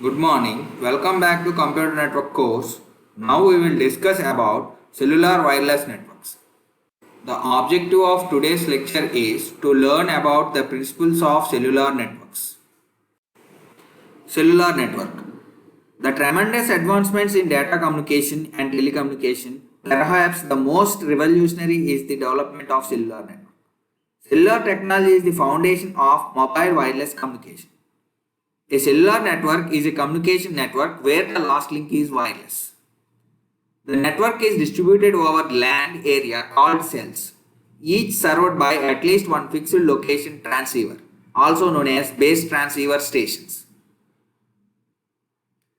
Good morning. Welcome back to Computer Network course. Now we will discuss about cellular wireless networks. The objective of today's lecture is to learn about the principles of cellular networks. Cellular network. The tremendous advancements in data communication and telecommunication, perhaps the most revolutionary is the development of cellular network. Cellular technology is the foundation of mobile wireless communication. A cellular network is a communication network where the last link is wireless. The network is distributed over land area called cells, each served by at least one fixed location transceiver, also known as base transceiver stations.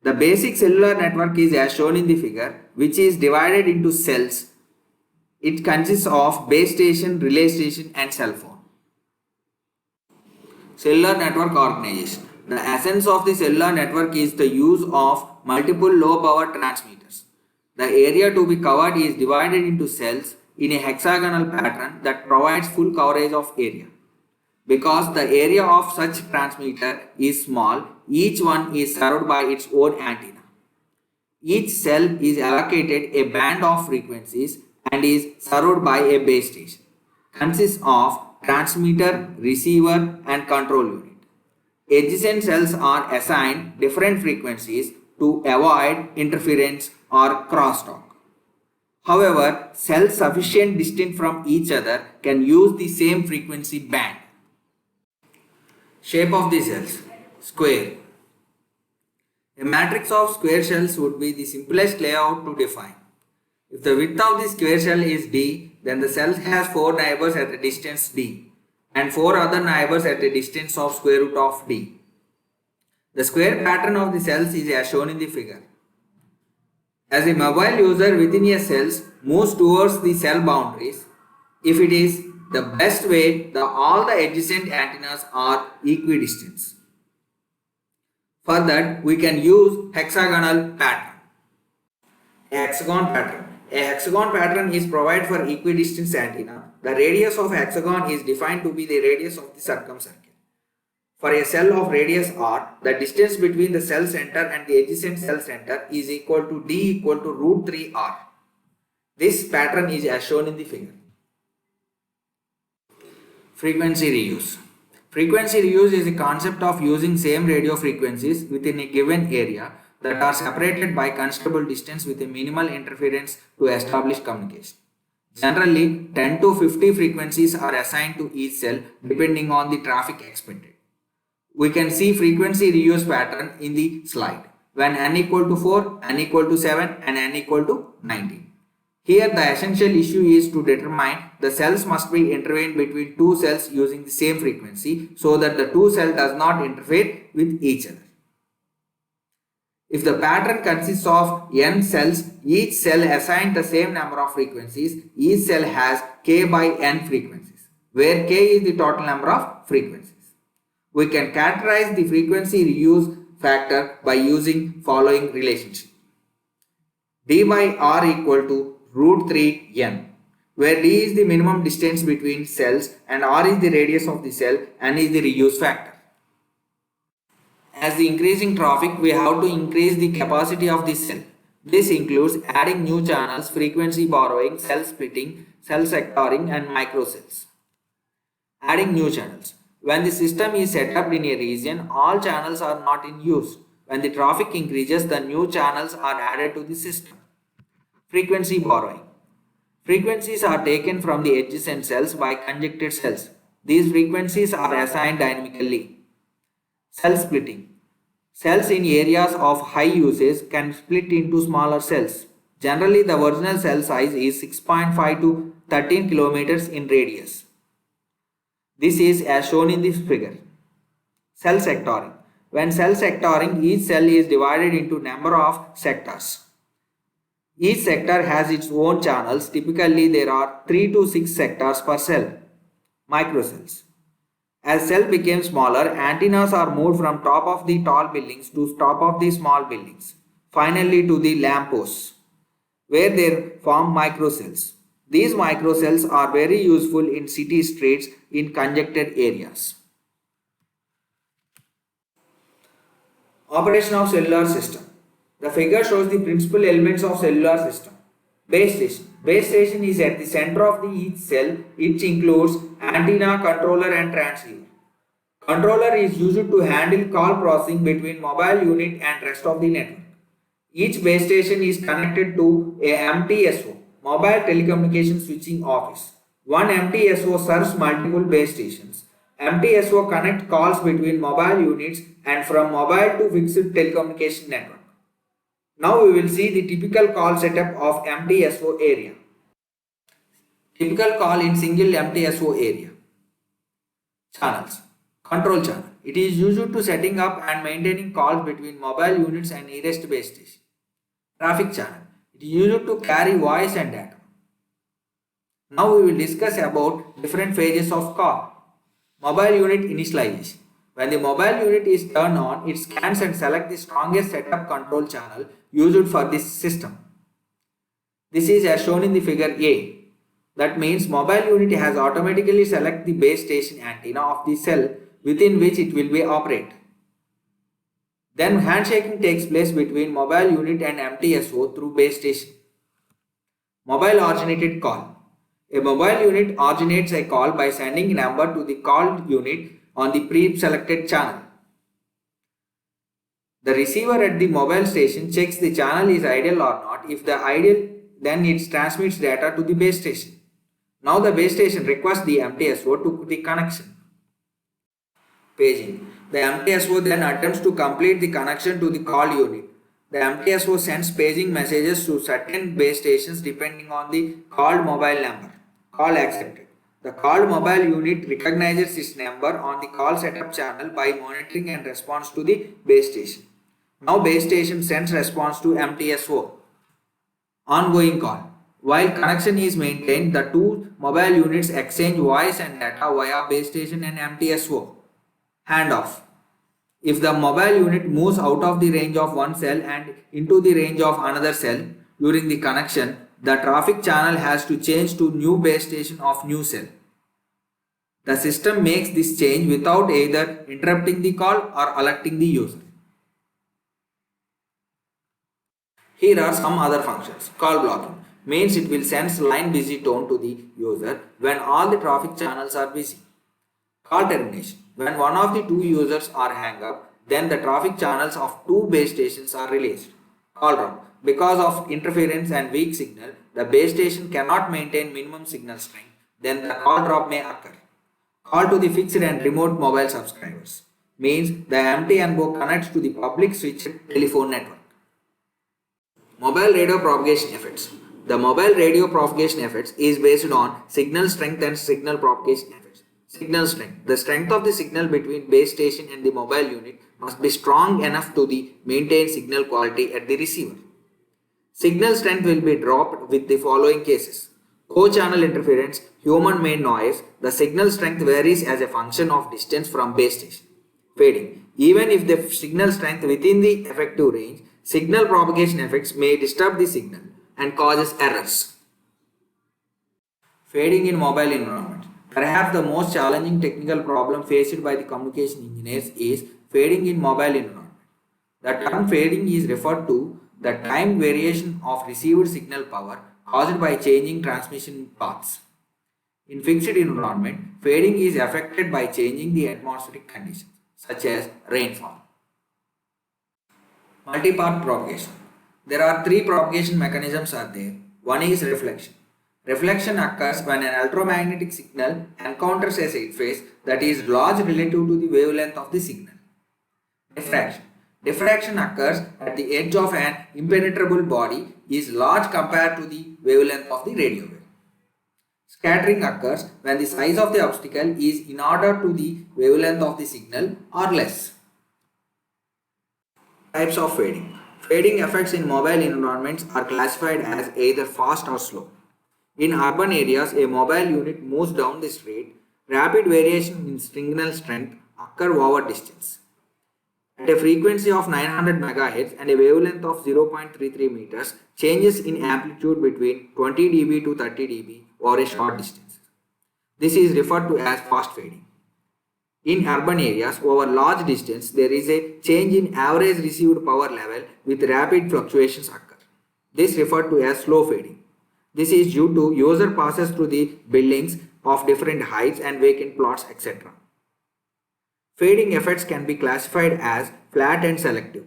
The basic cellular network is as shown in the figure, which is divided into cells. It consists of base station, relay station and cell phone. Cellular network organization. The essence of the cellular network is the use of multiple low power transmitters. The area to be covered is divided into cells in a hexagonal pattern that provides full coverage of area. Because the area of such transmitter is small, each one is served by its own antenna. Each cell is allocated a band of frequencies and is served by a base station. Consists of transmitter, receiver and control unit. Adjacent cells are assigned different frequencies to avoid interference or crosstalk. However, cells sufficient distance from each other can use the same frequency band. Shape of the cells. Square. A matrix of square cells would be the simplest layout to define. If the width of the square cell is d, then the cell has 4 neighbors at a distance d and 4 other neighbors at a distance of square root of d. The square pattern of the cells is as shown in the figure. As a mobile user within a cell moves towards the cell boundaries, if it is the best way, all the adjacent antennas are equidistant. For that, we can use hexagonal pattern. A hexagon pattern. A hexagon pattern is provided for equidistant antenna. The radius of hexagon is defined to be the radius of the circumcircle. For a cell of radius r, the distance between the cell center and the adjacent cell center is equal to d equal to root 3 r. This pattern is as shown in the figure. Frequency reuse. Frequency reuse is a concept of using same radio frequencies within a given area that are separated by considerable distance with a minimal interference to establish communication. Generally, 10 to 50 frequencies are assigned to each cell depending on the traffic expected. We can see frequency reuse pattern in the slide when n equal to 4, n equal to 7 and n equal to 19. Here the essential issue is to determine the cells must be intervened between two cells using the same frequency so that the two cells does not interfere with each other. If the pattern consists of n cells, each cell assigned the same number of frequencies, each cell has k by n frequencies, where k is the total number of frequencies. We can characterize the frequency reuse factor by using following relationship. D by R equal to root 3 n, where d is the minimum distance between cells and r is the radius of the cell and is the reuse factor. As the increasing traffic, we have to increase the capacity of the cell. This includes adding new channels, frequency borrowing, cell splitting, cell sectoring and microcells. Adding new channels. When the system is set up in a region, all channels are not in use. When the traffic increases, the new channels are added to the system. Frequency borrowing. Frequencies are taken from the adjacent cells by conjected cells. These frequencies are assigned dynamically. Cell splitting. Cells in areas of high usage can split into smaller cells. Generally, the original cell size is 6.5 to 13 kilometers in radius. This is as shown in this figure. Cell sectoring. When cell sectoring, each cell is divided into number of sectors. Each sector has its own channels. Typically, there are 3 to 6 sectors per cell. Microcells. As cell became smaller, antennas are moved from top of the tall buildings to top of the small buildings. Finally to the lampposts, where they form microcells. These microcells are very useful in city streets in congested areas. Operation of cellular system. The figure shows the principal elements of cellular system. Base station. Base station is at the center of each cell. It includes antenna, controller and transceiver. Controller is used to handle call processing between mobile unit and rest of the network. Each base station is connected to a MTSO, Mobile Telecommunication Switching Office. One MTSO serves multiple base stations. MTSO connect calls between mobile units and from mobile to fixed telecommunication network. Now we will see the typical call setup of MTSO area. Typical call in single MTSO area. Channels. Control channel. It is used to setting up and maintaining calls between mobile units and nearest base station. Traffic channel. It is used to carry voice and data. Now we will discuss about different phases of call. Mobile unit initialization. When the mobile unit is turned on, it scans and selects the strongest setup control channel used for this system. This is as shown in the figure A. That means mobile unit has automatically select the base station antenna of the cell within which it will be operate. Then handshaking takes place between mobile unit and MTSO through base station. Mobile originated call. A mobile unit originates a call by sending a number to the called unit on the pre-selected channel. The receiver at the mobile station checks the channel is ideal or not. If the ideal, then it transmits data to the base station. Now the base station requests the MTSO to the connection. Paging. The MTSO then attempts to complete the connection to the call unit. The MTSO sends paging messages to certain base stations depending on the called mobile number. Call accepted. The called mobile unit recognizes its number on the call setup channel by monitoring and responds to the base station. Now base station sends response to MTSO. Ongoing call. While connection is maintained, the two mobile units exchange voice and data via base station and MTSO. Handoff. If the mobile unit moves out of the range of one cell and into the range of another cell during the connection, the traffic channel has to change to new base station of new cell. The system makes this change without either interrupting the call or alerting the user. Here are some other functions. Call blocking means it will send line busy tone to the user when all the traffic channels are busy. Call termination. When one of the two users are hang up, then the traffic channels of two base stations are released. Call drop. Because of interference and weak signal, the base station cannot maintain minimum signal strength, then the call drop may occur. Call to the fixed and remote mobile subscribers means the MTNO connects to the public switched telephone network. Mobile radio propagation effects. The mobile radio propagation effects is based on signal strength and signal propagation effects. Signal strength. The strength of the signal between base station and the mobile unit must be strong enough to maintain signal quality at the receiver. Signal strength will be dropped with the following cases. Co-channel interference, human-made noise. The signal strength varies as a function of distance from base station. Fading. Even if the signal strength within the effective range, signal propagation effects may disturb the signal and causes errors. Fading in mobile environment. Perhaps the most challenging technical problem faced by the communication engineers is fading in mobile environment. The term fading is referred to the time variation of received signal power caused by changing transmission paths. In fixed environment, fading is affected by changing the atmospheric conditions, such as rainfall. Multi-path propagation. There are three propagation mechanisms are there. One is reflection. Reflection occurs when an electromagnetic signal encounters a surface that is large relative to the wavelength of the signal. Diffraction. Diffraction occurs at the edge of an impenetrable body is large compared to the wavelength of the radio wave. Scattering occurs when the size of the obstacle is in order to the wavelength of the signal or less. Types of fading. Fading effects in mobile environments are classified as either fast or slow. In urban areas, a mobile unit moves down the street. Rapid variation in signal strength occur over distance. At a frequency of 900 MHz and a wavelength of 0.33 meters, changes in amplitude between 20 dB to 30 dB over a short distance. This is referred to as fast fading. In urban areas, over large distance, there is a change in average received power level with rapid fluctuations occur. This referred to as slow fading. This is due to user passes through the buildings of different heights and vacant plots, etc. Fading effects can be classified as flat and selective.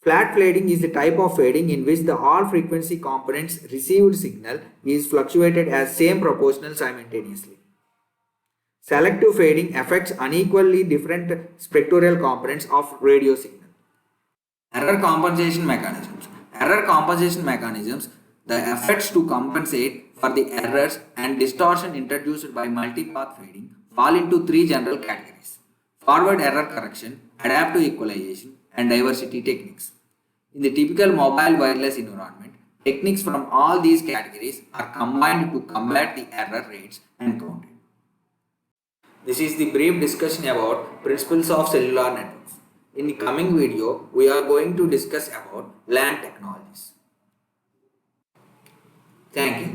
Flat fading is the type of fading in which the all frequency components received signal is fluctuated as same proportional simultaneously. Selective fading affects unequally different spectral components of radio signal. Error compensation mechanisms. Error compensation mechanisms, the efforts to compensate for the errors and distortion introduced by multipath fading, fall into three general categories: forward error correction, adaptive equalization, and diversity techniques. In the typical mobile wireless environment, techniques from all these categories are combined to combat the error rates and counted. This is the brief discussion about principles of cellular networks. In the coming video, we are going to discuss about LAN technologies. Thank you.